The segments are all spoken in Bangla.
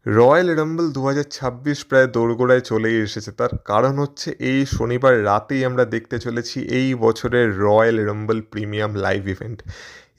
রয়্যাল রাম্বল ২০২৬ প্রায় দোরগোড়ায় চলেই এসেছে। তার কারণ হচ্ছে এই শনিবার রাতেই আমরা দেখতে চলেছি এই বছরের royal Rumble premium live event.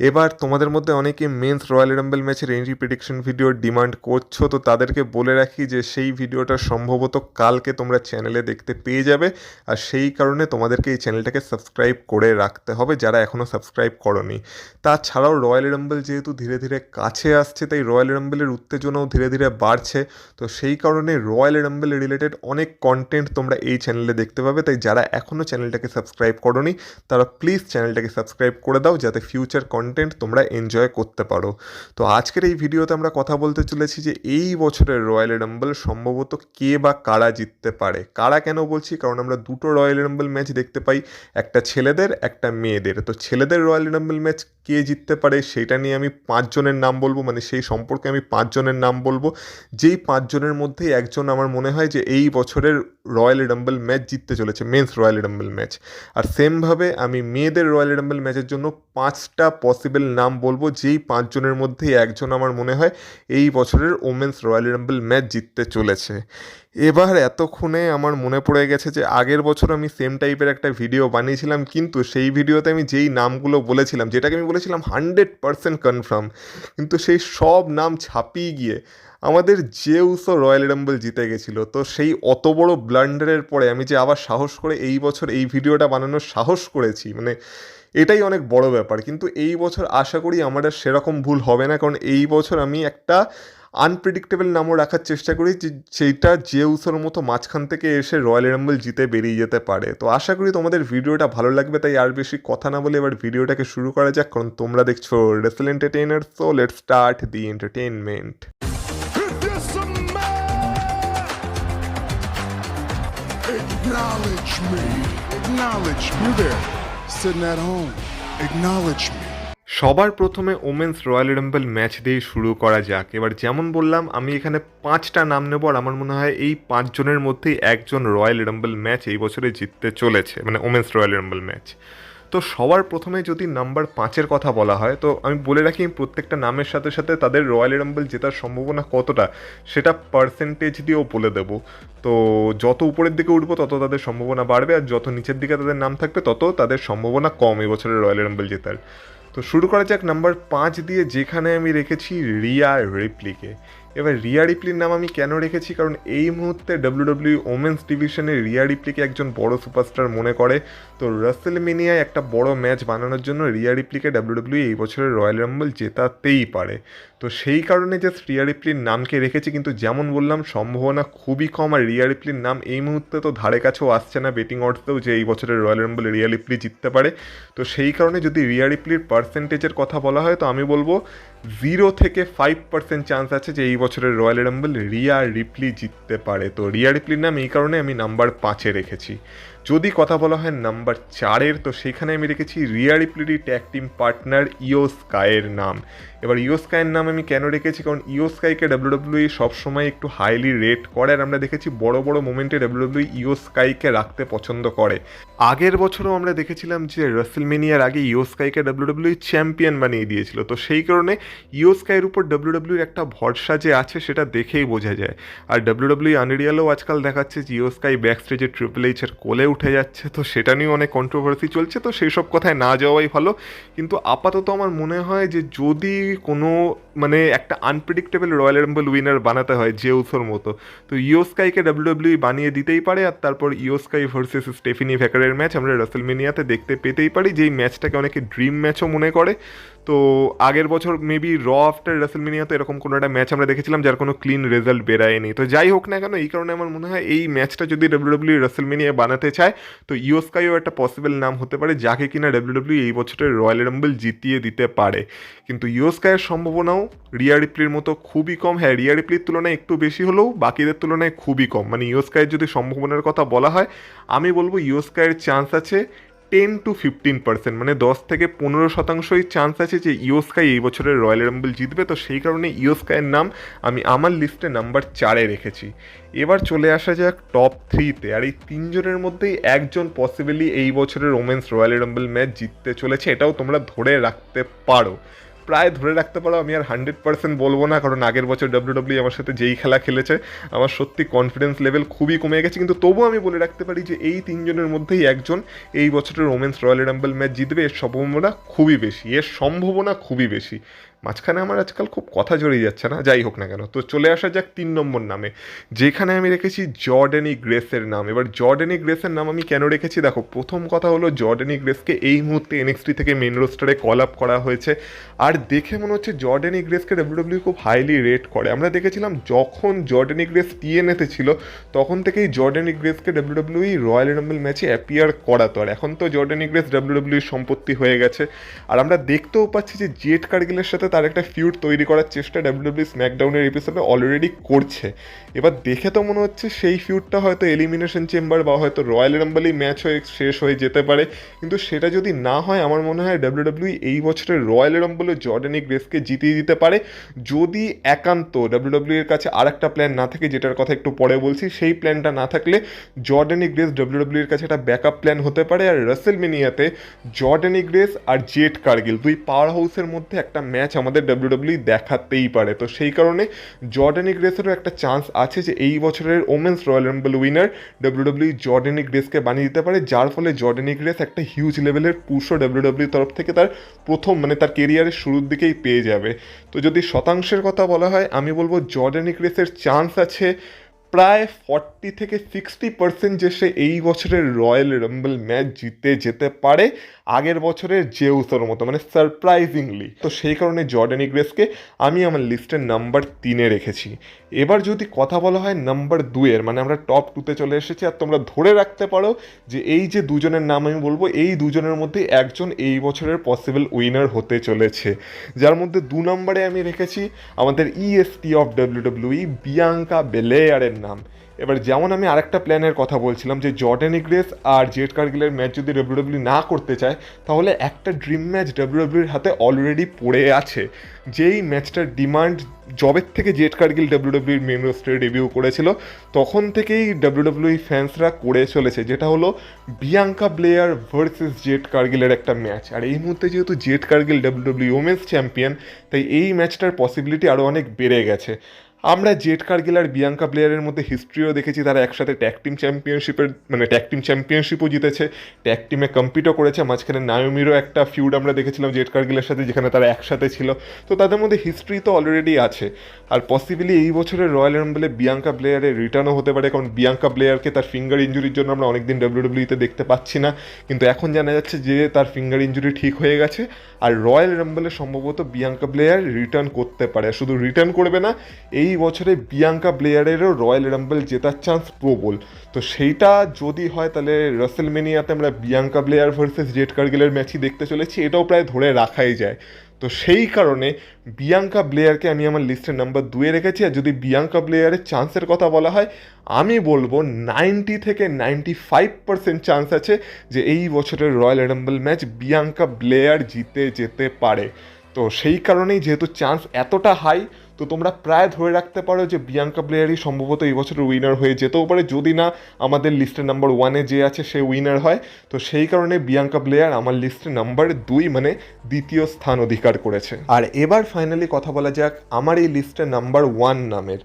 এবার তোমাদের মধ্যে অনেকে মেন্স রয়্যাল রাম্বল ম্যাচের এন্ট্রি প্রেডিকশন ভিডিওর ডিমান্ড করছো, তো তাদেরকে বলে রাখি যে সেই ভিডিওটা সম্ভবত কালকে তোমরা চ্যানেলে দেখতে পেয়ে যাবে। আর সেই কারণে তোমাদেরকে এই চ্যানেলটাকে সাবস্ক্রাইব করে রাখতে হবে যারা এখনও সাবস্ক্রাইব করোনি। তাছাড়াও রয়্যাল রাম্বল যেহেতু ধীরে ধীরে কাছে আসছে, তাই রয়্যাল রাম্বলের উত্তেজনাও ধীরে ধীরে বাড়ছে। তো সেই কারণে রয়্যাল রাম্বল রিলেটেড অনেক কন্টেন্ট তোমরা এই চ্যানেলে দেখতে পাবে। তাই যারা এখনও চ্যানেলটাকে সাবস্ক্রাইব করোনি তারা প্লিজ চ্যানেলটাকে সাবস্ক্রাইব করে দাও, যাতে ফিউচার কন্টেন্ট তোমরা এনজয় করতে পারো। তো আজকের এই ভিডিওতে আমরা কথা বলতে চলেছি যে এই বছরের রয়্যাল রাম্বল সম্ভবত কে বা কারা জিততে পারে। কারা কেন বলছি, কারণ আমরা দুটো রয়্যাল রাম্বল ম্যাচ দেখতে পাই, একটা ছেলেদের একটা মেয়েদের। তো ছেলেদের রয়্যাল রাম্বল ম্যাচ কে জিততে পারে সেটা নিয়ে আমি 5 জনের নাম বলবো, মানে সেই সম্পর্কে আমি 5 জনের নাম বলবো, যেই 5 জনের মধ্যেই একজন আমার মনে হয় যে এই বছরের রয়্যাল রাম্বল ম্যাচ জিততে চলেছে, মেন্স রয়্যাল রাম্বল ম্যাচ। আর সেমভাবে আমি মেয়েদের রয়্যাল রাম্বল ম্যাচের জন্য 5টা পসিবল নাম বলবো, যেই 5 জনের মধ্যেই একজন আমার মনে হয় এই বছরের ওমেন্স রয়্যাল রাম্বল ম্যাচ জিততে চলেছে। এবার এতক্ষণে আমার মনে পড়ে গেছে যে আগের বছর আমি সেম টাইপের একটা ভিডিও বানিয়েছিলাম, কিন্তু সেই ভিডিওতে আমি যেই নামগুলো বলেছিলাম, যেটাকে আমি বলেছিলাম 100% কনফার্ম, কিন্তু সেই সব নাম ছাপিয়ে গিয়ে আমাদের জেউসও রয়্যাল রাম্বল জিতে গেছিলো। তো সেই অত বড় ব্লান্ডারের পরে আমি যে আবার সাহস করে এই বছর এই ভিডিওটা বানানোর সাহস করেছি, মানে এটাই অনেক বড় ব্যাপার। কিন্তু এই বছর আশা করি আমার আর সেরকম ভুল হবে না, কারণ এই বছর আমি একটা আনপ্রেডিক্টেবল নামও রাখার চেষ্টা করি, যে সেইটা জেউসের মতো মাঝখান থেকে এসে রয়্যাল রাম্বল জিতে বেরিয়ে যেতে পারে। তো আশা করি তোমাদের ভিডিওটা ভালো লাগবে, তাই আর বেশি কথা না বলে এবার ভিডিওটাকে শুরু করা যাক, কারণ তোমরা দেখছো wrestle entertainer. So let's start the entertainment. Acknowledge me. Acknowledge me. You there, sitting at home. Acknowledge me. সবার প্রথমে ওমেন্স রয়্যাল রাম্বল ম্যাচ দিয়ে শুরু করা যাক। এবার যেমন বললাম আমি এখানে 5টা নাম নেব, আর আমার মনে হয় এই 5 জনের মধ্যেই একজন রয়্যাল রাম্বল ম্যাচ এই বছরে জিততে চলেছে, মানে ওমেন্স রয়্যাল রাম্বল ম্যাচ। তো সবার প্রথমে যদি নাম্বার 5-এর কথা বলা হয়, তো আমি বলে রাখি প্রত্যেকটা নামের সাথে সাথে তাদের রয়্যাল রাম্বল জেতার সম্ভাবনা কতটা সেটা পার্সেন্টেজ দিয়েও বলে দেবো। তো যত উপরের দিকে উঠবো তত তাদের সম্ভাবনা বাড়বে, আর যত নিচের দিকে তাদের নাম থাকবে তত তাদের সম্ভাবনা কম এই বছরের রয়্যাল রাম্বল জেতার। তো শুরু করা যাক নাম্বার 5 দিয়ে, যেখানে আমি রেখেছি রিয়া রিপ্লিকে। এবার রিয়া রিপ্লির নাম আমি কেন রেখেছি, কারণ এই মুহূর্তে ডাব্লিউডাব্লিউ ওমেন্স ডিভিশনে রিয়া রিপ্লিকে একজন বড় সুপারস্টার মনে করে। তো রাসেলমেনিয়ায় একটা বড় ম্যাচ বানানোর জন্য রিয়া রিপ্লিকে ডাব্লিউডাব্লিউ এই বছরের রয়্যাল রাম্বল জেতাতেই পারে। তো সেই কারণে জাস্ট রিয়া রিপ্লির নামকে রেখেছি, কিন্তু যেমন বললাম সম্ভাবনা খুবই কম। আর রিয়া রিপ্লির নাম এই মুহূর্তে তো ধারে কাছেও আসছে না বেটিং অডসেও যে এই বছরের রয়্যাল রাম্বল রিয়া রিপ্লি জিততে পারে। তো সেই কারণে যদি রিয়া রিপ্লির পার্সেন্টেজের কথা বলা হয়, তো আমি বলবো 0 থেকে 5% চান্স আছে যে এই বছরের রয়্যাল রাম্বল রিয়া রিপ্লি জিততে পারে। তো রিয়া রিপ্লির নাম এই কারণে আমি নাম্বার 5-এ রেখেছি। যদি কথা বলা হয় নাম্বার 4-এর, তো সেখানে আমি রেখেছি রিয়া রিপ্লিরই ট্যাগ টিম পার্টনার ইও স্কাইয়ের নাম। এবার ইও স্কাইয়ের নাম আমি কেন রেখেছি, কারণ ইও স্কাইকে ডাব্লিউডাব্লিউ সবসময় একটু হাইলি রেট করে, আর আমরা দেখেছি বড় বড় মোমেন্টে ডাব্লিউডাব্লিউ ইও স্কাইকে রাখতে পছন্দ করে। আগের বছরও আমরা দেখেছিলাম যে রাসেলমেনিয়ার আগে ইও স্কাইকে ডাব্লিউডাব্লিউ চ্যাম্পিয়ন বানিয়ে দিয়েছিল। তো সেই কারণে ইও স্কাইয়ের উপর ডাব্লিউডাব্লিউর একটা ভরসা যে আছে সেটা দেখেই বোঝা যায়। আর ডাব্লিউডাব্লিউ আনরিয়ালও আজকাল দেখাচ্ছে যে ইও স্কাই ব্যাক স্টেজে ট্রিপল এইচের কোলে উঠে যাচ্ছে। তো সেটা নিয়ে অনেক কন্ট্রোভার্সি চলছে, তো সেই সব কথায় না যাওয়াই ভালো। কিন্তু আপাতত আমার মনে হয় যে যদি কোনো মানে একটা আনপ্রেডিক্টেবল রয়্যাল রাম্বল উইনার বানাতে হয় জেউসোর মতো, তো ইও স্কাইকে ডাব্লিউডাব্লিউ বানিয়ে দিতেই পারে। আর তারপর ইও স্কাই ভার্সেস স্টেফিনি ভ্যাকারের ম্যাচ আমরা রাসেলমেনিয়াতে দেখতে পেতেই পারি, যেই ম্যাচটাকে অনেকে ড্রিম ম্যাচও মনে করে। তো আগের বছর মেবি র আফটার রাসেলমেনিয়াতে এরকম কোনো একটা ম্যাচ আমরা দেখেছিলাম যার কোনো ক্লিন রেজাল্ট বেরায়নি। তো যাই হোক না কেন, এই কারণে আমার মনে হয় এই ম্যাচটা যদি ডাব্লিউডাব্লিউ রাসেলমেনিয়া বানাতে চায়, তো ইও স্কাইও একটা পসিবল নাম হতে পারে যাকে কিনা ডাব্লিউডাব্লিউ এই বছরের রয়্যাল রাম্বল জিতিয়ে দিতে পারে। কিন্তু ইও স্কাইয়ের সম্ভাবনাও রিয়া রিপ্লির মতো খুবই কম। হ্যাঁ, রিয়া রিপ্লির তুলনায় একটু বেশি হলেও বাকিদের তুলনায় খুবই কম। মানে ইও স্কাইয়ের যদি সম্ভাবনার কথা বলা হয়, আমি বলবো ইও স্কাইয়ের চান্স আছে 10 to 15%, মানে 10 থেকে 15%ই চান্স আছে যে ইও স্কাই এই বছরের রয়্যাল রাম্বল জিতবে। তো সেই কারণে ইও স্কাইয়ের নাম আমি আমার লিস্টে নাম্বার 4-এ রেখেছি। এবার চলে আসা যাক টপ 3-তে। আর এই 3 জনের মধ্যেই একজন পসিবলি এই বছরের ওমেন্স রয়্যাল রাম্বল ম্যাচ জিততে চলেছে, এটাও তোমরা ধরে রাখতে পারো। প্রায় ধরে রাখতে পারো, আমি আর 100% বলবো না, কারণ আগের বছর ডাব্লিউডাব্লিউ আমার সাথে যেই খেলা খেলেছে আমার সত্যি কনফিডেন্স লেভেল খুবই কমে গেছে, কিন্তু তবুও আমি বলে রাখতে পারি যে এই তিনজনের মধ্যেই একজন এই বছরের ওমেন্স রয়্যাল রাম্বল ম্যাচ জিতবে। এর সম্ভাবনা খুবই বেশি। মাঝখানে আমার আজকাল খুব কথা জড়িয়ে যাচ্ছে না, যাই হোক না কেন, তো চলে আসা যাক 3 নম্বর নামে, যেখানে আমি রেখেছি জর্ডানি গ্রেসের নাম। এবার জর্ডানি গ্রেসের নাম আমি কেন রেখেছি, দেখো প্রথম কথা হলো জর্ডানি গ্রেসকে এই মুহূর্তে NXT থেকে মেন রোস্টারে কল আপ করা হয়েছে, আর দেখে মনে হচ্ছে জর্ডানি গ্রেসকে ডাব্লিউডাব্লিউ খুব হাইলি রেট করে। আমরা দেখেছিলাম যখন জর্ডানি গ্রেস TNA-তে ছিল তখন থেকেই জর্ডানি গ্রেসকে ডাব্লিউডাব্লিউ রয়্যাল রাম্বল ম্যাচে অ্যাপিয়ার করাতো, আর এখন তো জর্ডানি গ্রেস ডাব্লিউডাব্লিউ সম্পত্তি হয়ে গেছে। আর আমরা দেখতেও পাচ্ছি যে জেড কার্গিলের সাথে তার একটা ফিউড তৈরি করার চেষ্টা ডাব্লিউডাব্লিউ স্ম্যাকডাউনের এপিসোডে অলরেডি করছে। এবার দেখে তো মনে হচ্ছে সেই ফিউডটা হয়তো এলিমিনেশন চেম্বার বা হয়তো রয়্যাল রাম্বলই ম্যাচ হয়ে শেষ হয়ে যেতে পারে, কিন্তু সেটা যদি না হয় আমার মনে হয় ডাব্লিউডাব্লিউ এই বছরের রয়্যাল রাম্বলে জর্ডানি গ্রেসকে জিতিয়ে দিতে পারে, যদি একান্ত ডাব্লিউডাব্লিউ এর কাছে আর একটা প্ল্যান না থাকে, যেটার কথা একটু পরে বলছি। সেই প্ল্যানটা না থাকলে জর্ডানি গ্রেস ডাব্লিউডাব্লিউ এর কাছে একটা ব্যাকআপ প্ল্যান হতে পারে, আর রাসেলমেনিয়াতে জর্ডানি গ্রেস আর জেড কার্গিল দুই পাওয়ার হাউসের মধ্যে একটা ম্যাচ আমাদের ডাব্লিউডাব্লিউ দেখাতেই পারে। তো সেই কারণে জর্ডানি গ্রেসেরও একটা চান্স আছে যে এই বছরের women's royal rumble winner WWE Jordynne গ্রেসকে বানিয়ে দিতে পারে, যার ফলে জর্ডানি গ্রেস একটা হিউজ লেভেলের পুশও ডাব্লিউডাব্লিউ তরফ থেকে তার প্রথম তার কেরিয়ারের শুরুর দিকেই পেয়ে যাবে। তো যদি শতাংশের কথা বলা হয় আমি বলবো জর্ডানি গ্রেসের চান্স আছে প্রায় 40 থেকে 60% যে সে এই বছরের রয়্যাল রাম্বল ম্যাচ জিতে যেতে পারে আগের বছরের জেউসের মতো, সারপ্রাইজিংলি। তো সেই কারণে জর্ডানি গ্রেসকে আমি আমার লিস্টের নাম্বার 3-এ রেখেছি। এবার যদি কথা বলা হয় নাম্বার 2-এর, আমরা টপ 2-তে চলে এসেছি, আর তোমরা ধরে রাখতে পারো যে এই যে দুজনের নাম আমি বলবো এই দুজনের মধ্যে একজন এই বছরের পসিবল উইনার হতে চলেছে, যার মধ্যে 2 নম্বরে আমি রেখেছি আমাদের EST অফ ডাব্লিউডাব্লিউ বিয়াঙ্কা বেলেয়ারের নাম। এবার যেমন আমি আরেকটা প্ল্যানের কথা বলছিলাম যে জর্ডানি গ্রেস আর জেড কার্গিলের ম্যাচ যদি ডাব্লিউডাব্লিউ না করতে চায় তাহলে একটা ড্রিম ম্যাচ ডাব্লিউডাব্লিউর হাতে অলরেডি পড়ে আছে, যেই ম্যাচটার ডিমান্ড জবের থেকে জেড কার্গিল ডাব্লিউডাব্লিউর মেন রোস্টারে ডেবিউ করেছিল তখন থেকেই ডাব্লিউডাব্লিউ ফ্যান্সরা করে চলেছে, যেটা হলো বিয়াঙ্কা ব্লেয়ার ভার্সেস জেড কার্গিলের একটা ম্যাচ। আর এই মুহূর্তে যেহেতু Z Kargil WWE women's champion, তাই এই ম্যাচটার পসিবিলিটি আরও অনেক বেড়ে গেছে। আমরা জেড কার্গিল আর বিয়াঙ্কা প্লেয়ারের মধ্যে হিস্ট্রিও দেখেছি, তারা একসাথে ট্যাগ টিম চ্যাম্পিয়নশিপও জিতেছে, ট্যাগ টিমে কম্পিটও করেছে। মাঝখানে নায়োমিরও একটা ফিউড আমরা দেখেছিলাম জেড কার্গিলের সাথে, যেখানে তারা একসাথে ছিল। তো তাদের মধ্যে হিস্ট্রি তো অলরেডি আছে, আর পসিবলি এই বছরের রয়্যাল রাম্বলে বিয়াঙ্কা প্লেয়ারের রিটার্নও হতে পারে, কারণ বিয়াঙ্কা প্লেয়ারকে তার ফিঙ্গার ইঞ্জুরির জন্য আমরা অনেকদিন ডাব্লিউডাব্লিউতে দেখতে পাচ্ছি না, কিন্তু এখন জানা যাচ্ছে যে তার ফিঙ্গার ইঞ্জুরি ঠিক হয়ে গেছে, আর রয়্যাল রাম্বলে সম্ভবত বিয়াঙ্কা প্লেয়ার রিটার্ন করতে পারে। শুধু রিটার্ন করবে না, এই বছরে বিয়াঙ্কা ব্লেয়ারেরও রয়্যাল রাম্বল জেতার চান্স প্রবল। তো সেইটা যদি হয় তাহলে রাসেলমেনিয়াতে আমরা বিয়াঙ্কা ব্লেয়ার ভার্সেস জেড কার্গিলের ম্যাচই দেখতে চলেছি, এটাও প্রায় ধরে রাখাই যায়। তো সেই কারণে বিয়াঙ্কা ব্লেয়ারকে আমি আমার লিস্টের নাম্বার 2-এ রেখেছি। আর যদি বিয়াঙ্কা ব্লেয়ারের চান্সের কথা বলা হয় আমি বলবো 90 থেকে 95% চান্স আছে যে এই বছরের royal rumble match Bianca Blair জিতে যেতে পারে। তো সেই কারণেই যেহেতু চান্স এতটা হাই, তো তোমরা প্রায় ধরে রাখতে পারো যে বিয়াঙ্কা ব্লেয়ারই সম্ভবত এই বছরের উইনার হয়ে যেতেও পারে, যদি না আমাদের লিস্টের নাম্বার 1-এ যে আছে সে উইনার হয়। তো সেই কারণে বিয়াঙ্কা ব্লেয়ার আমার লিস্টে নাম্বার 2 দ্বিতীয় স্থান অধিকার করেছে। আর এবার ফাইনালি কথা বলা যাক আমার এই লিস্টে নাম্বার 1 নামের,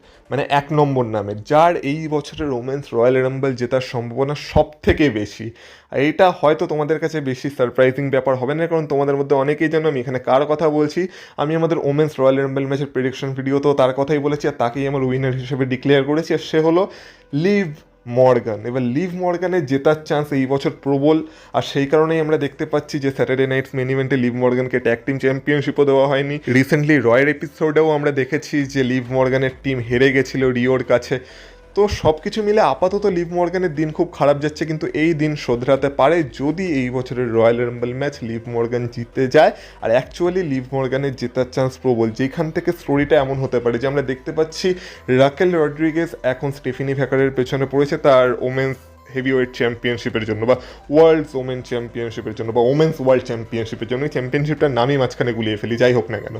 1 নম্বর নামের, যার এই বছরের ওমেন্স রয়্যাল রাম্বল জেতার সম্ভাবনা সব থেকে বেশি। আর এটা হয়তো তোমাদের কাছে বেশি সারপ্রাইজিং ব্যাপার হবে না, কারণ তোমাদের মধ্যে অনেকেই জানো আমি এখানে কার কথা বলছি। আমি আমাদের ওমেন্স রয়্যাল রাম্বল ম্যাচের প্রেডিকশন ভিডিওতেও তার কথাই বলেছি, আর তাকেই আমার উইনার হিসেবে ডিক্লেয়ার করেছি, আর সে হলো লিভ মর্গান। এবার লিভ মর্গানের জেতার চান্স এই বছর প্রবল, আর সেই কারণেই আমরা দেখতে পাচ্ছি যে স্যাটারডে নাইটস মেন ইভেন্টে লিভ মর্গানকে ট্যাগ টিম চ্যাম্পিয়নশিপও দেওয়া হয়নি। রিসেন্টলি রয়ের এপিসোডেও আমরা দেখেছি যে লিভ মর্গানের টিম হেরে গেছিল রিওর কাছে। তো সব কিছু মিলে আপাতত লিভ মর্গানের দিন খুব খারাপ যাচ্ছে, কিন্তু এই দিন শোধরাতে পারে যদি এই বছরের royal rumble match leave Morgan জিতে যায়। আর অ্যাকচুয়ালি লিভ মর্গানের জেতার চান্স প্রবল, যেখান থেকে স্টোরিটা এমন হতে পারে যে আমরা দেখতে পাচ্ছি রাকেল রড্রিগেজ এখন স্টেফিনি ভ্যাকারের পেছনে পড়েছে তার ওমেন্স হেভিওয়েট চ্যাম্পিয়নশিপের জন্য, বা ওয়ার্ল্ডস ওমেন চ্যাম্পিয়নশিপের জন্য, বা ওমেন্স ওয়ার্ল্ড চ্যাম্পিয়নশিপের জন্য। চ্যাম্পিয়নশিপটার নামই মাঝখানে গুলিয়ে ফেলি, যাই হোক না কেন।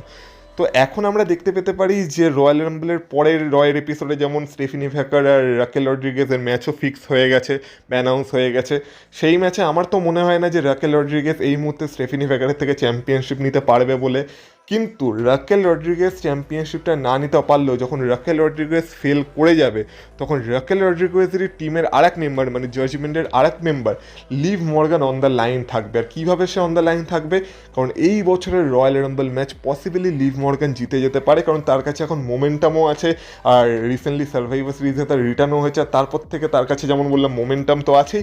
তো এখন আমরা দেখতে পেতে পারি যে রয়্যাল রাম্বলের পরের রয়ের এপিসোডে যেমন স্টেফিনি ভ্যাকার আর রাকেল রড্রিগেজের ম্যাচও ফিক্স হয়ে গেছে, অ্যানাউন্স হয়ে গেছে। সেই ম্যাচে আমার তো মনে হয় না যে রাকেল রড্রিগেজ এই মুহূর্তে স্টেফিনি ভ্যাকারের থেকে চ্যাম্পিয়নশিপ নিতে পারবে বলে, কিন্তু রাকেল রড্রিগেজ চ্যাম্পিয়নশিপটা না নিতে পারলেও যখন রাকেল রড্রিগেজ ফেল করে যাবে তখন রাকেল রড্রিগেজেরই টিমের আরেক মেম্বার মানে জাজমেন্টের আরেক member leave Morgan on the line থাকবে। আর কীভাবে সে অন দ্য লাইন থাকবে, কারণ এই বছরের royal rumble match possibly leave Morgan জিতে যেতে পারে, কারণ তার কাছে এখন মোমেন্টামও আছে আর রিসেন্টলি সার্ভাইভার সিরিজে তার রিটার্নও হয়েছে। আর তারপর থেকে তার কাছে যেমন বললাম মোমেন্টাম তো আছেই,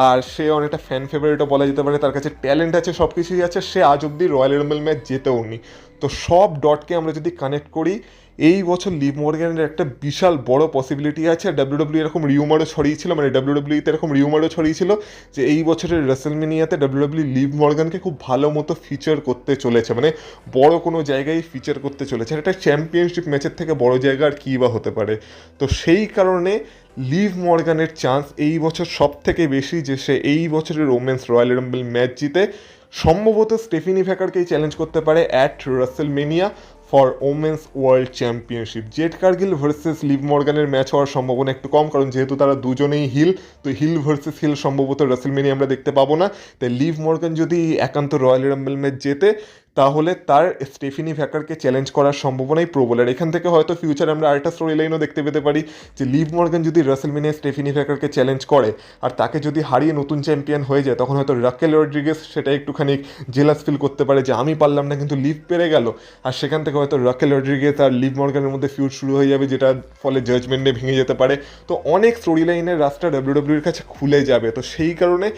আর সে অনেকটা ফ্যান ফেভারিটও বলা যেতে পারে, তার কাছে ট্যালেন্ট আছে, সব কিছুই আছে। সে আজ অব্দি রয়্যাল রাম্বল ম্যাচ জেতেও নি। তো সব ডটকে আমরা যদি কানেক্ট করি, এই বছর লিভ মর্গানের একটা বিশাল বড় পসিবিলিটি আছে। আর ডাব্লিউডাব্লিউ এরকম রিউমারও ছড়িয়েছিল, মানে ডাব্লিউডাব্লিউতে এরকম রিউমারও ছড়িয়েছিল যে এই বছরের রেসেলমেনিয়াতে ডাব্লিউডাব্লিউ লিভ মর্গানকে খুব ভালো মতো ফিচার করতে চলেছে, মানে বড় কোনো জায়গায় ফিচার করতে চলেছে। আর একটা চ্যাম্পিয়নশিপ ম্যাচের থেকে বড় জায়গা আর কী বা হতে পারে। তো সেই কারণে লিভ মর্গানের চান্স এই বছর সব থেকে বেশি যে সে এই বছরের ওমেন্স রয়্যাল রাম্বল ম্যাচ জিতে সম্ভবত স্টেফিনি ভ্যাকারকেই চ্যালেঞ্জ করতে পারে at WrestleMania for women's world championship. Jade Cargill versus Liv মর্গানের ম্যাচ হওয়ার সম্ভাবনা একটু কম, কারণ যেহেতু তারা দুজনেই হিল, তো হিল ভার্সেস হিল সম্ভবত রাসেলমেনিয়া আমরা দেখতে পাবো না। তাই লিভ মর্গান যদি একান্ত রয়্যাল রাম্বল ম্যাচ জেতে তাহলে তার স্টেফিনি ভ্যাকারকে চ্যালেঞ্জ করার সম্ভাবনাই প্রবল। আর এখান থেকে হয়তো ফিউচারে আমরা আরেকটা স্টোরি লাইনও দেখতে পেতে পারি যে লিভ মর্গান যদি রাসেলমেনিয়া স্টেফিনি ভ্যাকারকে চ্যালেঞ্জ করে আর তাকে যদি হারিয়ে নতুন চ্যাম্পিয়ন হয়ে যায়, তখন হয়তো রাকেল রড্রিগেজ সেটা একটুখানি জেলাস ফিল করতে পারে যে আমি পারলাম না কিন্তু লিভ পেরে গেল। আর সেখান থেকে হয়তো রাকেল রড্রিগেজ আর লিভ মর্গানের মধ্যে ফিউড শুরু হয়ে যাবে, যেটা ফলে জাজমেন্টে ভেঙে যেতে পারে। তো অনেক স্টোরি লাইনের রাস্তা ডাব্লিউডাব্লিউর কাছে খুলে যাবে। তো সেই কারণে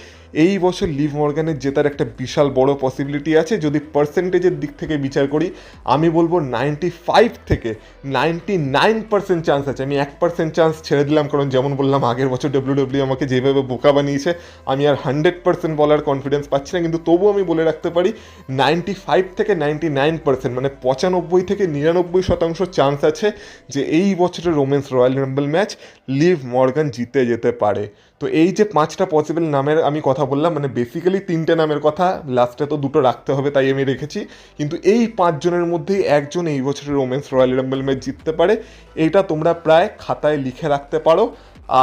এই বছর লিভ মর্গানের জেতার একটা বিশাল বড় পসিবিলিটি আছে। যদি পার্সেন্টেজের দিক থেকে বিচার করি, আমি বলবো 95 থেকে 99% চান্স আছে। আমি 1% চান্স ছেড়ে দিলাম, কারণ যেমন বললাম আগের বছর ডাব্লিউডাব্লিউ আমাকে যেভাবে বোকা বানিয়েছে আমি আর 100% বলার কনফিডেন্স পাচ্ছি না। কিন্তু তবুও আমি বলে রাখতে পারি 95 থেকে 99% মানে 95 থেকে 99% চান্স আছে যে এই বছরের women's royal rumble match leave Morgan জিতে যেতে পারে। তো এই যে 5টা পসিবল নামের আমি কথা বললাম, মানে বেসিক্যালি 3টে নামের কথা, লাস্টে তো 2টো রাখতে হবে তাই আমি রেখেছি, কিন্তু এই 5 জনের মধ্যেই একজন এই বছরের ওমেন্স রয়্যাল রাম্বল ম্যাচ জিততে পারে। এটা তোমরা প্রায় খাতায় লিখে রাখতে পারো।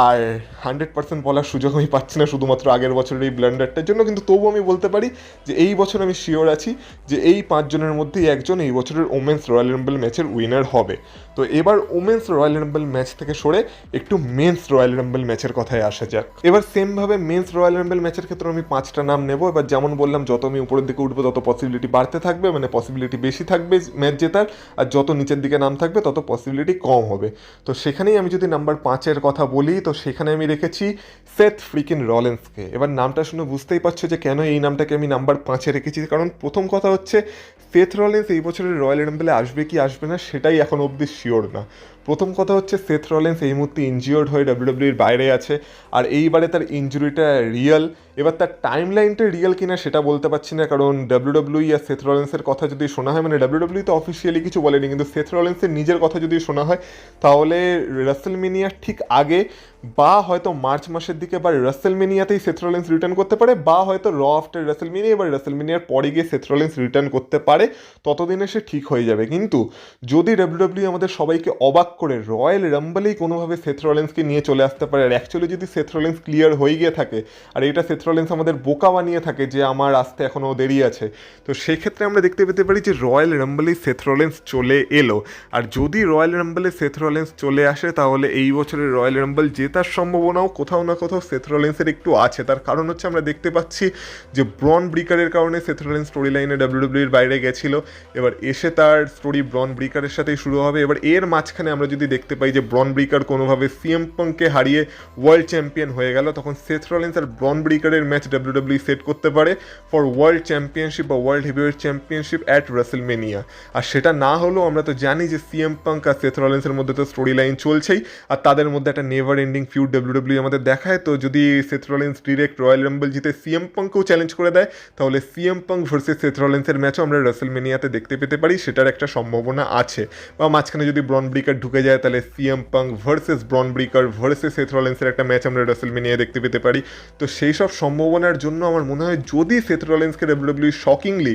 আর 100% বলার সুযোগ আমি পাচ্ছি না শুধুমাত্র আগের বছরের এই ব্লান্ডারটার জন্য, কিন্তু তবুও আমি বলতে পারি যে এই বছর আমি শিওর আছি যে এই 5 জনের মধ্যেই একজন এই বছরের ওমেন্স রয়্যাল রাম্বল ম্যাচের উইনার হবে। তো এবার ওমেন্স রয়্যাল রাম্বল ম্যাচ থেকে সরে একটু মেন্স রয়্যাল রাম্বল ম্যাচের কথায় আসা যাক। এবার সেমভাবে মেন্স রয়্যাল রাম্বল ম্যাচের ক্ষেত্রে আমি 5টা নাম নেব। এবার যেমন বললাম যত আমি উপরের দিকে উঠবো তত পসিবিলিটি বাড়তে থাকবে, মানে পসিবিলিটি বেশি থাকবে ম্যাচ জেতার, আর যত নিচের দিকে নাম থাকবে তত পসিবিলিটি কম হবে। তো সেখানেই আমি যদি নাম্বার 5-এর কথা বলি, তো সেখানে আমি রেখেছি সেথ ফ্রিকিন রলিন্সকে। এবার নামটা শুনে বুঝতেই পারছো যে কেন এই নামটাকে আমি নাম্বার 5-এ রেখেছি, কারণ প্রথম কথা হচ্ছে সেথ রলিন্স এই বছরের রয়্যাল রাম্বলে আসবে কি আসবে না সেটাই এখন অবধি শিওর না। প্রথম কথা হচ্ছে সেথ রলিন্স এই মুহূর্তে ইনজিওর্ড হয়ে ডাব্লিউডাব্লিউর বাইরে আছে, আর এইবারে তার ইনজুরিটা রিয়েল। এবার তার টাইম লাইনটা রিয়েল কিনা সেটা বলতে পারছি না, কারণ ডাব্লিউডাব্লিউ আর সেথ রলিন্সের কথা যদি শোনা হয়, মানে ডাব্লিউডাব্লিউ তো অফিসিয়ালি কিছু বলেনি, কিন্তু সেথ রলিন্সের নিজের কথা যদি শোনা হয় তাহলে রাসেলমেনিয়ার ঠিক আগে বা হয়তো মার্চ মাসের দিকে বা রাসেলমেনিয়াতেই সেথ রলিন্স রিটার্ন করতে পারে, বা হয়তো র আফটার রাসেলমেনিয়া বা রাসেলমেনিয়ার পরে গিয়ে সেথ রলিন্স রিটার্ন করতে পারে, ততদিনে সে ঠিক হয়ে যাবে। কিন্তু যদি ডাব্লিউডাব্লিউ আমাদের সবাইকে অবাক করে রয়্যাল রাম্বলেই কোনোভাবে সেথ রলিন্সকে নিয়ে চলে আসতে পারে, আর অ্যাকচুয়ালি যদি সেথ রলিন্স ক্লিয়ার হয়ে গিয়ে থাকে আর এটা সেথ রলিন্স আমাদের বোকা বানিয়ে থাকে যে আমার আসতে এখনও দেরি আছে, তো সেক্ষেত্রে আমরা দেখতে পেতে পারি যে রয়্যাল রাম্বলেই সেথ রলিন্স চলে এলো। আর যদি রয়্যাল রাম্বলে সেথ রলিন্স চলে আসে তাহলে এই বছরের রয়্যাল রাম্বল জেতার সম্ভাবনাও কোথাও না কোথাও সেথ রলিন্সের একটু আছে। তার কারণ হচ্ছে আমরা দেখতে পাচ্ছি যে ব্রন ব্রিকারের কারণে সেথ রলিন্স স্টোরি লাইনে ডাব্লিউডাব্লিউর বাইরে গেছিলো, এবার এসে তার স্টোরি ব্রন ব্রিকারের সাথেই শুরু হবে। এবার এর মাঝখানে আমরা যদি দেখতে পাই যে ব্রন ব্রিকার কোনোভাবে সিএম পাঙ্ককে হারিয়ে ওয়ার্ল্ড চ্যাম্পিয়ন হয়ে গেল, তখন সেথ রলিন্স আর ব্রন ব্রিকারের ম্যাচ ডাব্লিউডাব্লিউ সেট করতে পারে ফর ওয়ার্ল্ড চ্যাম্পিয়নশিপ বা world heavyweight championship at WrestleMania. আর সেটা না হলেও আমরা তো জানি যে সিএম পাঙ্ক আর সেথ রলিন্সের মধ্যে তো স্টোরি লাইন চলছেই, আর তাদের মধ্যে একটা নেভার এন্ডিং ফিউড ডাব্লিউডাব্লিউ আমাদের দেখায়। তো যদি Seth Rollins direct royal Rumble জিতে সিএম পাঙ্ককেও চ্যালেঞ্জ করে দেয়, তাহলে সিএম পাঙ্ক ভার্সেস সেথ রলিন্সের ম্যাচও আমরা রাসেলমেনিয়াতে দেখতে পেতে পারি, সেটার একটা সম্ভাবনা আছে। বা মাঝখানে যদি ব্রন ব্রিকার ঢুকে ঢুকে যায় তাহলে CM Punk versus Bron Breakker versus Seth রলিন্সের একটা ম্যাচ আমরা রাসেলমেনিয়ায় দেখতে পেতে পারি। তো সেই সব সম্ভাবনার জন্য আমার মনে হয় যদি সেথ রলিন্সকে ডাব্লিউডাব্লিউ শকিংলি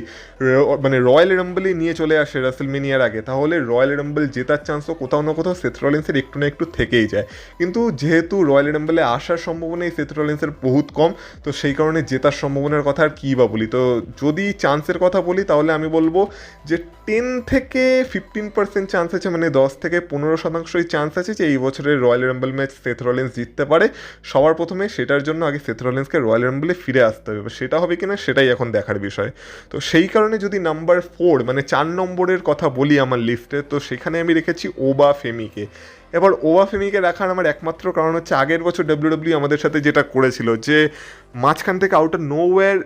মানে রয়্যাল রাম্বলই নিয়ে চলে আসে রাসেলমেনিয়ার আগে, তাহলে রয়্যাল রাম্বল জেতার চান্সও কোথাও না কোথাও সেথ রলিন্সের একটু না একটু থেকেই যায়। কিন্তু যেহেতু রয়্যাল রাম্বলে আসার সম্ভাবনা এই সেথ রলিন্সের বহুত কম, তো সেই কারণে জেতার সম্ভাবনার কথা আর কী বা বলি। তো যদি চান্সের কথা বলি তাহলে আমি বলবো যে 10 থেকে 15% চান্স আছে, মানে 10 থেকে 15% চান্স আছে যে এই বছরের royal rumble match Seth Rollins জিততে পারে। সবার প্রথমে সেটার জন্য আগে সেথ রলিন্সকে রয়্যাল রাম্বলে ফিরে আসতে হবে, সেটা হবে কিনা সেটাই এখন দেখার বিষয়। তো সেই কারণে যদি নাম্বার 4 মানে 4 নম্বরের কথা বলি আমার লিস্টে, তো সেখানে আমি রেখেছি ওবা ফেমিকে। এবার ওবা ফেমিকে রাখার আমার একমাত্র কারণ হচ্ছে আগের বছর ডাব্লিউডাব্লিউ আমাদের সাথে যেটা করেছিল যে মাঝখান থেকে আউট অফ নোওয়্যার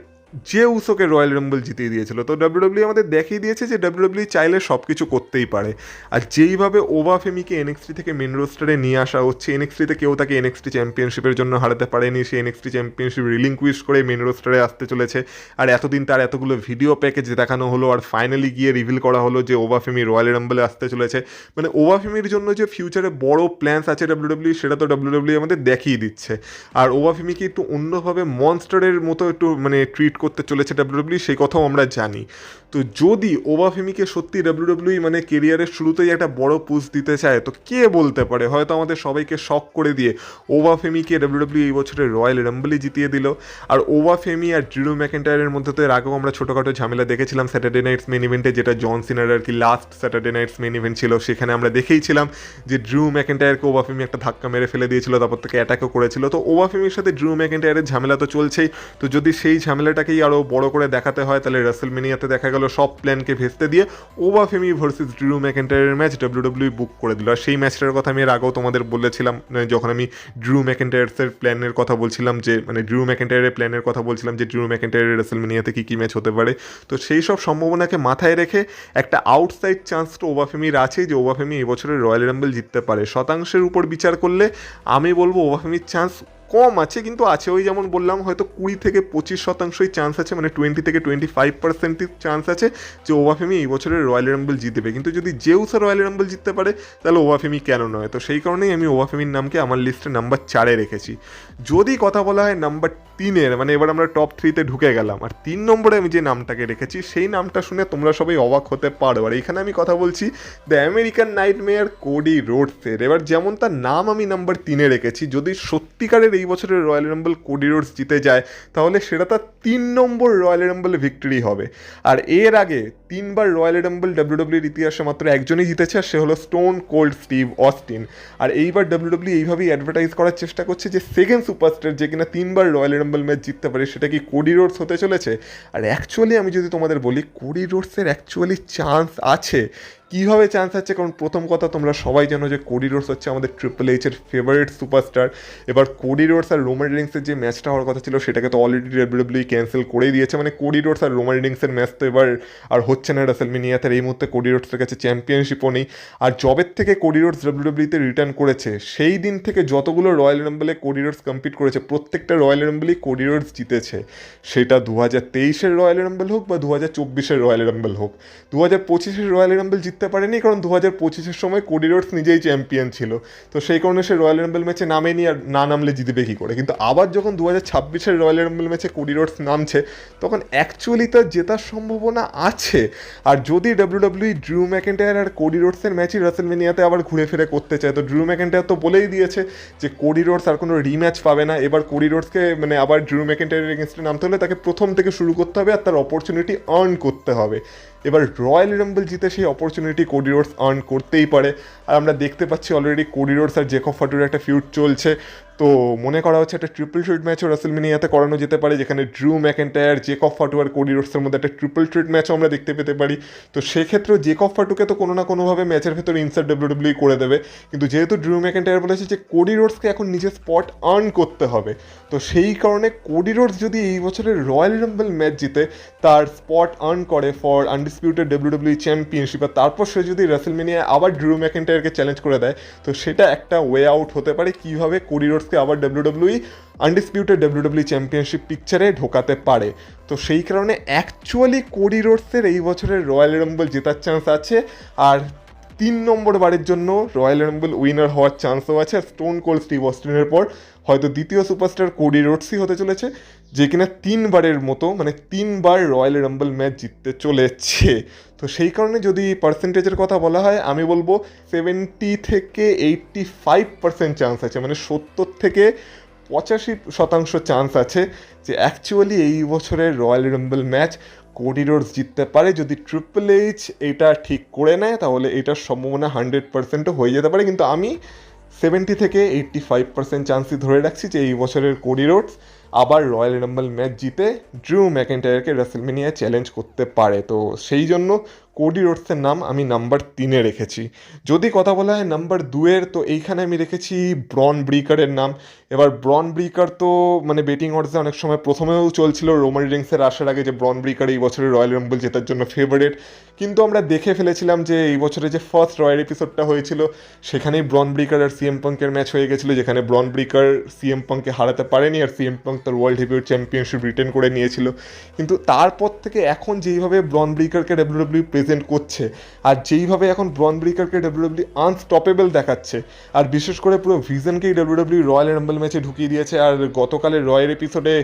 যে উসোকে রয়্যাল রাম্বল জিতিয়ে দিয়েছিল। তো ডাব্লিউডাব্লিউ আমাদের দেখিয়ে দিয়েছে যে ডাব্লিউডাব্লিউ চাইলে সব কিছু করতেই পারে। আর যেইভাবে ওবা ফেমিকে এনএক্সটি থেকে মেন রোস্টারে নিয়ে আসা হচ্ছে, এনএক্সটিতে কেউ তাকে এনএক্সটি চ্যাম্পিয়নশিপের জন্য হারাতে পারেনি, সে এনএক্সটি চ্যাম্পিয়নশিপ রিলিংকুইশ করে মেন রোস্টারে আসতে চলেছে। আর এতদিন তার এতগুলো ভিডিও প্যাকেজ দেখানো হলো, আর ফাইনালি গিয়ে রিভিল করা হলো যে ওবা ফেমি রয়্যাল রাম্বলে আসতে চলেছে। মানে ওবা ফেমির জন্য যে ফিউচারে বড় প্ল্যান্স আছে ডাব্লিউডাব্লিউ, সেটা তো ডাব্লিউডাব্লিউ আমাদের দেখিয়ে দিচ্ছে। আর ওবা ফেমিকে একটু অন্যভাবে মনস্টারের মতো একটু মানে ট্রিট করতে চলেছে ডাব্লিউডাব্লিউ, সেই কথাও আমরা জানি। তো যদি ওবা ফেমিকে সত্যি ডাব্লিউডাব্লিউ মানে কেরিয়ারের শুরুতেই একটা বড় পুশ দিতে চায়, তো কে বলতে পারে হয়তো আমাদের সবাইকে শক করে দিয়ে ওবা ফেমিকে ডাব্লিউডাব্লিউ এই বছরের রয়্যাল রাম্বলই জিতিয়ে দিল। আর ওবা ফেমি আর ড্রু ম্যাকেন্টায়ারের মধ্যে তো এর আগেও আমরা ছোটোখাটো ঝামেলা দেখেছিলাম স্যাটারডে নাইটস মেন ইভেন্টে, যেটা জন সিনার আর কি last Saturday night's main event ছিল। সেখানে আমরা দেখেইছিলাম যে ড্রু ম্যাকেন্টায়ারকে ওবা ফেমি একটা ধাক্কা মেরে ফেলে দিয়েছিল, তারপর থেকে অ্যাটাকও করেছিল। তো ওবা ফেমির সাথে ড্রু ম্যাকেন্টায়ারের ঝামেলা তো চলছেই। তো যদি সেই ঝামেলাটাকেই আরও বড় করে দেখাতে হয়, তাহলে রাসেলমেনিয়াতে দেখা গেল সব প্ল্যানকে ভেস্তে দিয়ে ওবা Femi versus Drew ম্যাকেন্টায়ারের match WWE বুক করে দিল। আর সেই ম্যাচটার কথা আমি এর আগেও তোমাদের বলেছিলাম, যখন আমি ড্রু ম্যাকেন্টায়ার্সের প্ল্যানের কথা বলছিলাম, যে মানে ড্রু ম্যাকেন্টায়ারের প্ল্যানের কথা বলছিলাম যে ড্রু ম্যাকেন্টায়ারের রাসেলমেনিয়াতে কী ম্যাচ হতে পারে। তো সেই সব সম্ভাবনাকে মাথায় রেখে একটা আউটসাইড চান্স তো ওবা ফেমির আছেই যে ওবা ফেমি এবছরের রয়্যাল রাম্বল জিততে পারে। শতাংশের উপর বিচার করলে আমি বলবো ওবা ফেমির চান্স কম আছে, কিন্তু আছে। ওই যেমন বললাম হয়তো 20 থেকে 25% চান্স আছে, মানে 20 থেকে 25% চান্স আছে যে ওবা ফেমি এই বছরের রয়্যাল রাম্বল জিতবে। কিন্তু যদি জেউসা রয়্যাল রাম্বল জিততে পারে তাহলে ওবা ফেমি কেন নয়। তো সেই কারণেই আমি ওবা ফেমির নামকে আমার লিস্টে নাম্বার 4-এ রেখেছি। যদি কথা বলা হয় নাম্বার 3-এর, মানে এবার আমরা টপ 3-তে ঢুকে গেলাম, আর 3 নম্বরে আমি যে নামটাকে রেখেছি সেই নামটা শুনে তোমরা সবাই অবাক হতে পারো। আর এখানে আমি কথা বলছি দ্য আমেরিকান নাইটমেয়ার কোডি রোডসের। এবার যেমন তার নাম আমি নাম্বার 3-এ রেখেছি, যদি সত্যিকারের এই বছরের রয়্যাল রাম্বল কোডি রোডস জিতে যায় তাহলে সেটা তার 3 নম্বর রয়্যাল রাম্বল ভিক্টরি হবে। আর এর আগে 3বার রয়্যাল রাম্বল ডাব্লিউডাব্লিউর ইতিহাসে মাত্র একজনই জিতেছে, আর সে হলো স্টোন কোল্ড স্টিভ অস্টিন। আর এইবার ডাব্লিউডাব্লিউ এইভাবেই অ্যাডভার্টাইজ করার চেষ্টা করছে যে সেকেন্ড সুপারস্টার যে কিনা 3বার রয়্যাল রাম্বল ম্যাচ জিততে পারে সেটা কি কোডি রোডস হতে চলেছে। আর অ্যাকচুয়ালি আমি যদি তোমাদের বলি কোডি রোডসের অ্যাকচুয়ালি চান্স আছে। কীভাবে চান্স আছে? কারণ প্রথম কথা তোমরা সবাই জানো যে কোডি রোডস হচ্ছে আমাদের ট্রিপল এইচের ফেভারিট সুপারস্টার। এবার কোডি রোডস আর রোমান রিংসের যে ম্যাচটা হওয়ার কথা ছিল সেটাকে তো অলরেডি ডাব্লিউডাব্লিউ ক্যান্সেল করেই দিয়েছে। মানে কোডি রোডস আর রোমান রিংসের ম্যাচ তো এবার আর হচ্ছে না রাসেলমেনিয়াতে। এই মুহূর্তে কোডি রোডসের কাছে চ্যাম্পিয়নশিপও নেই। আর জবের থেকে কোডি রোডস ডাব্লিউডাব্লিউতে রিটার্ন করেছে সেই দিন থেকে যতগুলো রয়্যাল রাম্বলে কোডি রোডস কম্পিট করেছে প্রত্যেকটা রয়্যাল রাম্বলই কোডি রোডস জিতেছে। সেটা 2023-এর রয়্যাল রাম্বল হোক বা 2024-এর রয়্যাল রাম্বল হোক। 2025-এর রয়্যাল রাম্বল জিততে পারেনি কারণ 2025-এর সময় কোডি রোডস নিজেই চ্যাম্পিয়ন ছিল। তো সেই কারণে সে রয়্যাল রাম্বল ম্যাচে নামেনি, আর না নামলে জিতবে কী করে। কিন্তু আবার যখন 2026-এর রয়্যাল রাম্বল ম্যাচে কোডি রোডস নামছে তখন অ্যাকচুয়ালি তার জেতার সম্ভাবনা আছে। আর যদি ডাব্লিউডাব্লিউ ড্রু ম্যাকেন্টায়ার আর কোডি রোডসের ম্যাচই রাসেলমেনিয়াতে আবার ঘুরে ফিরে করতে চায়, তো ড্রু ম্যাকেন্টায়ার তো বলেই দিয়েছে যে কোডি রোডস আর কোনো রিম্যাচ পাবে না। এবার কোডি রোডসকে মানে আবার ড্রু ম্যাকেন্টায়ারের এগেনস্টে নামতে হলে তাকে প্রথম থেকে শুরু করতে হবে, আর তার অপরচুনিটি আর্ন করতে হবে। এবার রয়্যাল রাম্বল জিতে সেই অপরচুনিটি কোডি রোডস আর্ন করতেই পারে। আর আমরা দেখতে পাচ্ছি অলরেডি কোডি রোডস আর জেকব ফাটুর একটা ফিউড চলছে। তো মনে করা হচ্ছে একটা ট্রিপল থ্রেট ম্যাচও রাসেলমেনিয়াতে করানো যেতে পারে, যেখানে ড্রু ম্যাকেন্টায়ার, জেকব ফাটু আর কোডি রোডসের মধ্যে একটা ট্রিপল থ্রেট ম্যাচও আমরা দেখতে পেতে পারি। তো সেক্ষেত্রেও জেকব ফাটুকে তো কোনো না কোনোভাবে ম্যাচের ভেতরে ইনসার্ট ডাব্লিউডাব্লিউ করে দেবে। কিন্তু যেহেতু ড্রু ম্যাকেন্টায়ার বলেছে যে কোডি রোডসকে এখন নিজের স্পট আর্ন করতে হবে, তো সেই কারণে কোডি রোডস যদি এই বছরের রয়্যাল রাম্বল ম্যাচ জিতে তার স্পট আর্ন করে ফর আনডিসপিউটেড ডাব্লিউডাব্লিউ চ্যাম্পিয়নশিপ, আর তারপর সে যদি রাসেলমেনিয়ায় আবার ড্রু ম্যাকেন্টায়ারকে চ্যালেঞ্জ করে দেয়, তো সেটা একটা ওয়ে আউট হতে পারে কীভাবে কোডি রোডসকে আবার ডাব্লিউডাব্লিউ আনডিসপিউটেড ডাব্লিউডাব্লিউ চ্যাম্পিয়নশিপ পিকচারে ঢোকাতে পারে। তো সেই কারণে অ্যাকচুয়ালি কোডি রোডসের এই বছরের রয়্যাল রাম্বল জেতার চান্স আছে। আর 3 নম্বর বারের জন্য রয়্যাল রাম্বল উইনার হওয়ার চান্সও আছে। আর স্টোন কোল্ড স্টিভ অস্টিনের পর হয়তো দ্বিতীয় সুপারস্টার কোডি রোডসই হতে চলেছে, যে কিনা 3 বারের মতো মানে 3 বার রয়্যাল রাম্বল ম্যাচ জিততে চলেছে। তো সেই কারণে যদি পার্সেন্টেজের কথা বলা হয় আমি বলবো 70 থেকে 85% চান্স আছে, মানে 70 থেকে 85% চান্স আছে যে অ্যাকচুয়ালি এই বছরের royal rumble match Cody Rhodes জিততে পারে। যদি ট্রিপল এইচ এটা ঠিক করে নেয় তাহলে এটার সম্ভাবনা 100%ও হয়ে যেতে পারে, কিন্তু আমি 70 থেকে 85% চান্সই ধরে রাখছি যে এই বছরের কোডি রোডস আবার রয়্যাল রাম্বল ম্যাচ জিতে ড্রু ম্যাকেন্টায়ারকে রাসেলমেনিয়ায় চ্যালেঞ্জ করতে পারে। তো সেই জন্য কোডি রোডসের নাম আমি নাম্বার 3-এ রেখেছি। যদি কথা বলা হয় নাম্বার 2-এর, তো এইখানে আমি রেখেছি ব্রন ব্রিকারের নাম। এবার ব্রন ব্রিকার তো মানে বেটিং অডসে অনেক সময় প্রথমেও চলছিল রোমান রিংসের আসার আগে যে ব্রন ব্রিকার এই বছরের রয়্যাল রাম্বল জেতার জন্য ফেভারিট, কিন্তু আমরা দেখে ফেলেছিলাম যে এই বছরে যে ফার্স্ট রয়্যাল এপিসোডটা হয়েছিল সেখানেই ব্রন ব্রিকার আর সিএম পাঙ্কের ম্যাচ হয়ে গেছিলো, যেখানে ব্রন ব্রিকার সিএম পাঙ্ককে হারাতে পারেনি আর সিএম পাঙ্ক তার ওয়ার্ল্ড হেভিওয়েট চ্যাম্পিয়নশিপ রিটেন করে নিয়েছিল। কিন্তু তারপর থেকে এখন যেইভাবে ব্রন ব্রিকারকে ডাব্লিউডাব্লিউ প্রেজেন্ট করছে আর যেইভাবে এখন ব্রন ব্রিকারকে ডাব্লিউডাব্লিউ আনস্টপেবল দেখাচ্ছে, আর বিশেষ করে পুরো ভিশনকেই ডাব্লিউডাব্লিউ রয়্যাল রাম্বল ম্যাচে ঢুকিয়ে দিয়েছে। আর গতকালের রয়্যাল এপিসোডে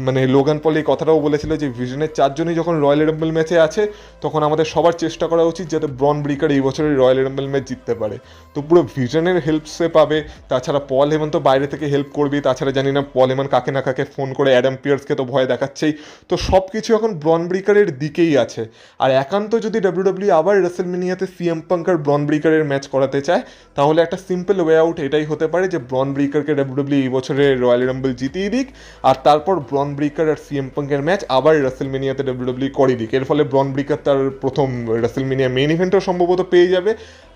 মানে লোগান পল এই কথাটাও বলেছিল যে ভিশনের 4 জনই যখন রয়্যাল রাম্বল ম্যাচে আছে তখন আমাদের সবার চেষ্টা করা উচিত যাতে ব্রন ব্রিকার এই বছরের রয়্যাল রাম্বল ম্যাচ জিততে পারে। তো পুরো ভিশনের হেল্প সে পাবে, তাছাড়া পল হেমন তো বাইরে থেকে হেল্প করবে, তাছাড়া জানি না পল হেমন কাকে না কাকে ফোন করে অ্যাডাম পিয়ার্সকে তো ভয় দেখাচ্ছেই। তো সব কিছু এখন ব্রন ব্রিকারের দিকেই আছে। আর একান্ত যদি ডাব্লিউডাব্লিউ আবার রাসেলমেনিয়াতে সিএম পাঙ্ক আর ব্রন ব্রিকারের ম্যাচ করাতে চায় তাহলে একটা সিম্পল ওয়ে আউট এটাই হতে পারে যে ব্রন ব্রিকারকে ডাব্লিউডাব্লিউ এই বছরের রয়্যাল রাম্বল জিতিয়ে দিক, আর তারপর ব্রন ব্রিকার আর সিএম পাঙ্কের ম্যাচ আবার রাসেলমেনিয়াতে ডাব্লিউডাব্লিউ করে দিক। এর ফলে ব্রন ব্রিকার তার প্রথম রাসেলমেনিয়া মেইন ইভেন্টও সম্ভবত পেয়ে যাবে।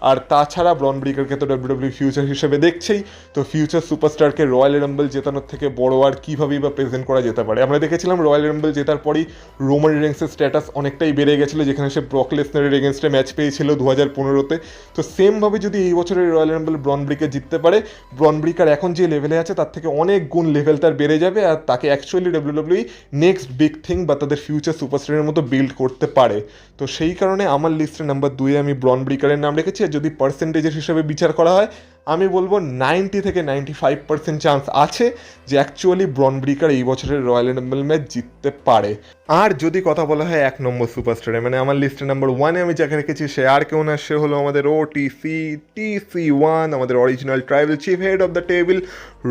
আর তাছাড়া ব্রন ব্রিকারকে তো ডাব্লিউডাব্লিউ ফিউচার হিসেবে দেখছেই, তো ফিউচার সুপারস্টারকে রয়্যাল রাম্বল জেতানোর থেকে বড় আর কীভাবেই বা প্রেজেন্ট করা যেতে পারে। আমরা দেখেছিলাম রয়্যাল রাম্বল জেতার পরই রোমান রিংসের স্ট্যাটাস অনেকটাই বেড়ে গেছিলো, যেখানে সে ব্রক লেসনারের এগেনস্টে ম্যাচ পেয়েছিল 2015-তে। তো সেমভাবে যদি এই বছরের রয়্যাল রাম্বল ব্রন ব্রিকার জিততে পারে, ব্রন ব্রিকার এখন যে লেভেলে আছে তার থেকে অনেক গুণ লেভেল তার বেড়ে যাবে, আর তাকে actually WWE next big thing বা তাদের ফিউচার সুপারস্টারের মতো বিল্ড করতে পারে। তো সেই কারণে আমার লিস্টে নাম্বার 2-এ আমি ব্রন ব্রিকারের নাম রেখেছি। আর যদি পার্সেন্টেজের হিসেবে বিচার করা হয় আমি বলবো 90 থেকে 95% চান্স আছে যে অ্যাকচুয়ালি ব্রন ব্রিকার এই বছরের রয়্যাল রাম্বল ম্যাচ জিততে পারে। আর যদি কথা বলা হয় 1 নম্বর সুপারস্টারে, মানে আমার লিস্টে নাম্বার 1-এ আমি যাকে রেখেছি সে আর কেউ না, সে হলো আমাদের TC1, আমাদের original tribal chief head of the table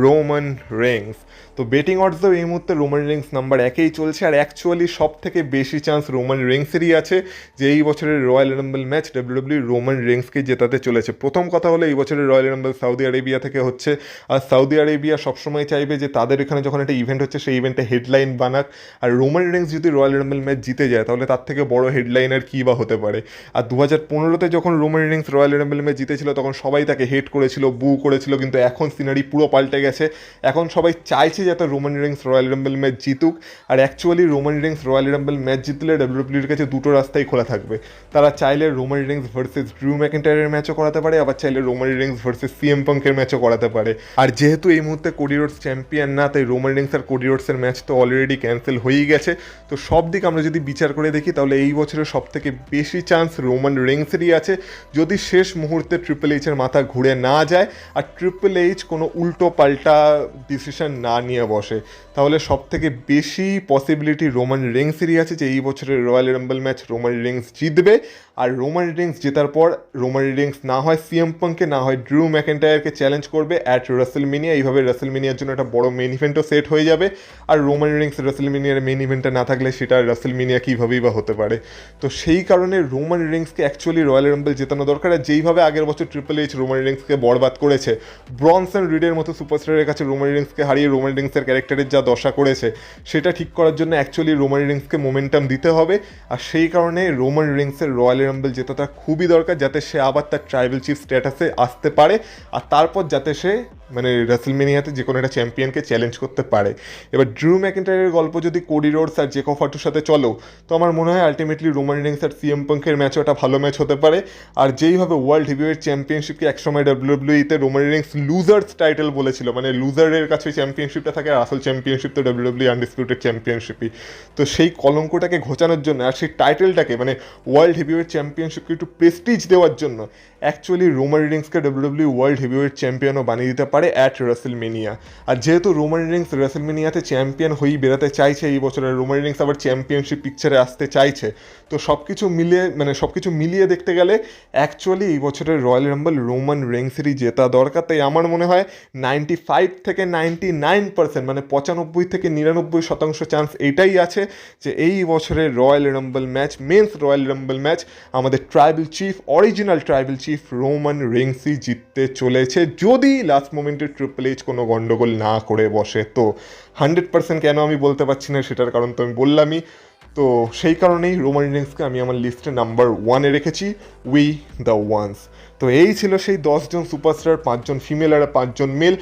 Roman Rings. তো বেটিং অডসেও এই মুহূর্তে রোমান রিংস নাম্বার 1-এই চলছে, আর অ্যাকচুয়ালি সব থেকে বেশি চান্স রোমান রিংসেরই আছে যে এই বছরের royal rumble match WWE Roman রিংসকে জেতাতে চলেছে। প্রথম কথা হলো এই বছরের রয়্যাল রাম্বল সাউদি আরেবিয়া থেকে হচ্ছে, আর সাউদি আরেবিয়া সবসময় চাইবে যে তাদের এখানে যখন একটা ইভেন্ট হচ্ছে সেই ইভেন্টে হেডলাইন বানাক, আর রোমান রিংস যদি রয়্যাল রাম্বল ম্যাচ জিতে যায় তাহলে তার থেকে বড় হেডলাইন আর কী বা হতে পারে। আর 2015-তে যখন Roman Reigns royal rumble match জিতেছিল তখন সবাই তাকে হেট করেছিল, বু করেছিল, কিন্তু এখন সিনারি পুরো পাল্টে গেছে। এখন সবাই চাইছে যাতে Roman Reigns royal rumble match জিতুক, আর actually Roman Reigns royal rumble match জিতলে ডাব্লিউডাব্লিউর কাছে দুটো রাস্তাই খোলা থাকবে। তারা চাইলে রোমান রিংস ভার্সেস ড্রু ম্যাকেন্টায়ারের ম্যাচও করাতে পারে, আবার চাইলে রোমান রিংস ভার্সেস সিএম পাঙ্কের ম্যাচও করাতে পারে। আর যেহেতু এই মুহূর্তে কোডি রোডস চ্যাম্পিয়ন না, তাই রোমান রিংস আর কোডি রোডসের ম্যাচ তো অলরেডি ক্যান্সেল হয়েই গেছে। তো সব দিক আমরা যদি বিচার করে দেখি তাহলে এই বছরের সব থেকে বেশি চান্স রোমান রিংসেরই আছে, যদি শেষ মুহূর্তে ট্রিপল এইচের মাথা ঘুরে না যায় আর ট্রিপল এইচ কোনো উল্টো পাল্টা ডিসিশন না নিয়ে বসে, তাহলে সব থেকে বেশি পসিবিলিটি রোমান রিংসেরই আছে যে এই বছরের royal rumble match Roman Rings জিতবে। আর রোমান রিংস জেতার পর রোমান রিংস না হয় সিএম পাঙ্ককে না হয় ড্রু ম্যাকেন্টায়ারকে চ্যালেঞ্জ করবে অ্যাট রাসেলমেনিয়া। এইভাবে রাসেলমেনিয়ার জন্য একটা বড় মেইন ইভেন্টও সেট হয়ে যাবে, আর রোমান রিংস রাসেলমেনিয়ার মেইন ইভেন্টটা না থাকলে সেটা রাসেলমেনিয়া কীভাবেই বা হতে পারে। তো সেই কারণে রোমান রিংসকে অ্যাকচুয়ালি রয়্যাল রাম্বল জেতানো দরকার। আর যেইভাবে আগের বছর ট্রিপল এইচ রোমান রিংসকে বরবাদ করেছে, ব্রনসন রিডের মতো সুপারস্টারের কাছে রোমান রিংসকে হারিয়ে রোমান রিংসের ক্যারেক্টারের যা দশা করেছে সেটা ঠিক করার জন্য অ্যাকচুয়ালি রোমান রিংসকে মোমেন্টাম দিতে হবে। আর সেই কারণে রোমান রিংসের রয়্যাল রাম্বল জেতাটা খুবই দরকার, যাতে সে আবার তার ট্রাইবাল চিফ স্ট্যাটাসে আসতে পারে, আর তারপর যাতে সে মানে রাসেলমেনিয়াতে যে কোনো একটা চ্যাম্পিয়নকে চ্যালেঞ্জ করতে পারে। এবার ড্রু ম্যাকিন্টায়ারের গল্প যদি কোডি রোডস আর জেকব ফাটুর সাথে চলো, তো আমার মনে হয় আলটিমেটলি রোমান রিংস আর সিএম পাঙ্কের ম্যাচও একটা ভালো ম্যাচ হতে পারে। আর যেইভাবে ওয়ার্ল্ড হেভিওয়েট চ্যাম্পিয়নশিপকে একসময় ডাব্লিউডাব্লিউইতে রোমান রিংস লুজার্স টাইটেল বলেছিল, মানে লুজারের কাছে চ্যাম্পিয়নশিপটা থাকে, আর আসল চ্যাম্পিয়নশিপ তো ডাব্লিউডাব্লিউ আনডিসপিউটেড চ্যাম্পিয়নশিপই। তো সেই কলঙ্কটাকে ঘোচানোর জন্য আর সেই টাইটেলটাকে মানে ওয়ার্ল্ড হেভিওয়েট চ্যাম্পিয়নশিপকে একটু প্রেস্টিজ দেওয়ার জন্য অ্যাকচুয়ালি রোমান রিংসকে ডাব্লিউডাব্লিউ ওয়ার্ল্ড হেভিওয়েট চ্যাম্পিয়নও বানিয়ে দিতে পারে অ্যাট রাসেলমেনিয়া। আর যেহেতু রোমান রিংস রাসেলমেনিয়াতে চ্যাম্পিয়ন হয়েই বেরোতে চাইছে এই বছরের, রোমান রিংস আবার চ্যাম্পিয়নশিপ পিকচারে আসতে চাইছে, তো সব কিছু মিলিয়ে দেখতে গেলে অ্যাকচুয়ালি এই বছরের রয়্যাল রাম্বল রোমান রিংসেরই জেতা দরকার। তাই আমার মনে হয় 95 থেকে 99% মানে 95 থেকে 99% চান্স এটাই আছে যে এই বছরের royal rumble match, men's royal rumble match আমাদের অরিজিনাল ট্রাইবাল চিফ রোমান রিংসই জিততে চলেছে, যদি লাস্ট মোমেন্টে ট্রিপল এইচ কোনো গন্ডগোল না করে বসে। তো 100% কেন আমি বলতে পারছি না সেটার কারণ তো আমি বললামই। তো সেই কারণেই রোমান রিংসকে আমি আমার লিস্টে নাম্বার 1-এ রেখেছি, উই দ্য ওয়ান্স। তো এই ছিল সেই 10 জন সুপারস্টার, 5 জন ফিমেল আর 5 জন মেল,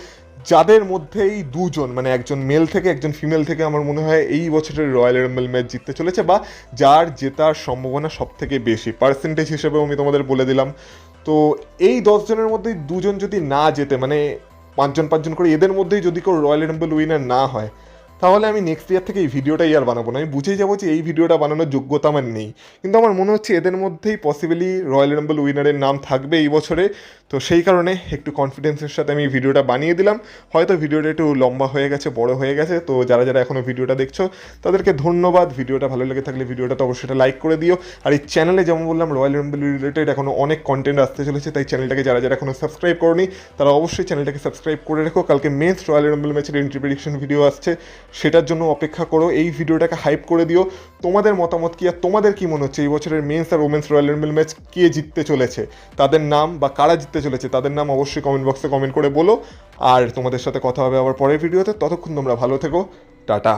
যাদের মধ্যেই 2 জন মানে একজন মেল থেকে একজন ফিমেল থেকে আমার মনে হয় এই বছরের রয়্যাল রাম্বল ম্যাচ জিততে চলেছে, বা যার জেতার সম্ভাবনা সব থেকে বেশি পার্সেন্টেজ হিসেবেও আমি তোমাদের বলে দিলাম। তো এই 10 জনের মধ্যেই 2 জন যদি না জেতে, মানে 5 জন করে এদের মধ্যেই যদি কেউ রয়্যাল রাম্বল উইনার না হয়, তাহলে আমি নেক্সট ইয়ার থেকে এই ভিডিওটাই আর বানাবো না। আমি বুঝেই যাবো যে এই ভিডিওটা বানানোর যোগ্যতা আমার নেই, কিন্তু আমার মনে হচ্ছে এদের মধ্যেই পসিবলি রয়্যাল রাম্বল উইনারের নাম থাকবে এই বছরে। তো সেই কারণে একটু কনফিডেন্সের সাথে আমি ভিডিওটা বানিয়ে দিলাম। হয়তো ভিডিওটা একটু লম্বা হয়ে গেছে, বড় হয়ে গেছে, তো যারা যারা এখনও ভিডিওটা দেখছো তাদেরকে ধন্যবাদ। ভিডিওটা ভালো লেগে থাকলে ভিডিওটা তো অবশ্যই লাইক করে দিও। আর এই চ্যানেলে যেমন বললাম রয়্যাল রাম্বল রিলেটেড এখনও অনেক কন্টেন্ট আসতে চলেছে, তাই চ্যানেলটাকে যারা যারা এখনও সাবস্ক্রাইব করোনি তারা অবশ্যই চ্যানেলটাকে সাবস্ক্রাইব করে রেখো। কালকে মেন্স রয়্যাল রাম্বল ম্যাচের এন্ট্রি প্রেডিকশন ভিডিও আসছে, সেটার জন্য অপেক্ষা করো। এই ভিডিওটাকে হাইপ করে দিও। তোমাদের মতামত কি, আর তোমাদের কি মনে হচ্ছে এই বছরের মেন্স আর ওমেন্স রয়্যাল রাম্বল ম্যাচ কে জিততে চলেছে, তাদের নাম বা কারা জিততে চলেছে তাদের নাম অবশ্যই কমেন্ট বক্সে কমেন্ট করে বলো। আর তোমাদের সাথে কথা হবে আবার পরের ভিডিওতে, ততক্ষণ তোমরা ভালো থেকো, টাটা।